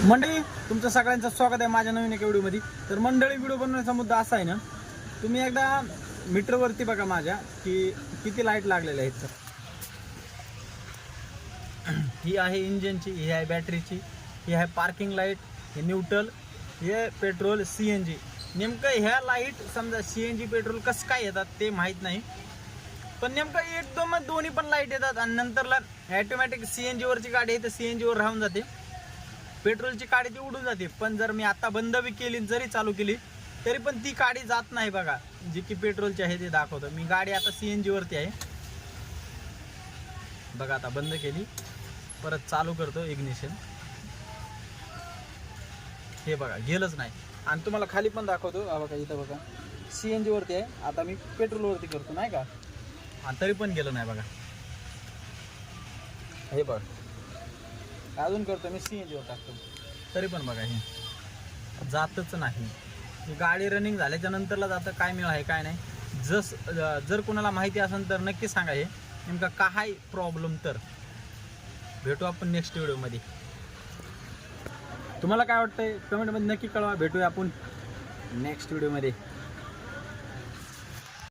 मंडळी तुमचं सगळ्यांचं स्वागत आहे माझ्या नवीन एका व्हिडिओमध्ये। तर मंडळी व्हिडिओ बनवण्याचा मुद्दा असा आहे ना, तुम्ही एकदा मीटरवरती बघा माझ्या की किती लाईट लागलेल्या आहेत। ही आहे इंजिनची, ही आहे बॅटरीची, ही आहे पार्किंग लाईट, हे न्यूट्रल, हे पेट्रोल CNG। नेमकं ह्या लाईट समजा CNG पेट्रोल कसं काय येतात ते माहीत नाही, पण नेमकं एकदम दोन्ही पण लाईट येतात आणि नंतरला ऑटोमॅटिक CNG वरची गाडी आहे तर CNG वर राहून जाते, पेट्रोलची काडी ती उडून जाते। पण जर मी आता बंद बी केली जरी चालू केली तरी पण ती काडी जात नाही बघा, जी की पेट्रोलची आहे ते दाखवतो। मी गाडी आता CNG वरती आहे बघा, आता बंद केली परत चालू करतो इग्निशन, हे बघा गेलंच नाही। आणि तुम्हाला खाली पण दाखवतो, हा बघा इथं बघा CNG वरती आहे, आता मी पेट्रोल वरती करतो नाही का, आणि तरी पण गेलं नाही बघा, हे बघा अजून करतो मी CNG वर टाकतो तरी पण बघा हे जातच नाही। ही गाडी रनिंग झाल्याच्या नंतरला जातं, काय मिळ आहे काय नाही। जर कोणाला माहिती असेल तर नक्की सांगा हे नेमका काय प्रॉब्लेम। तर भेटू आपण नेक्स्ट व्हिडिओमध्ये। तुम्हाला काय वाटतंय कमेंटमध्ये नक्की कळवा, भेटूया आपण नेक्स्ट व्हिडिओमध्ये।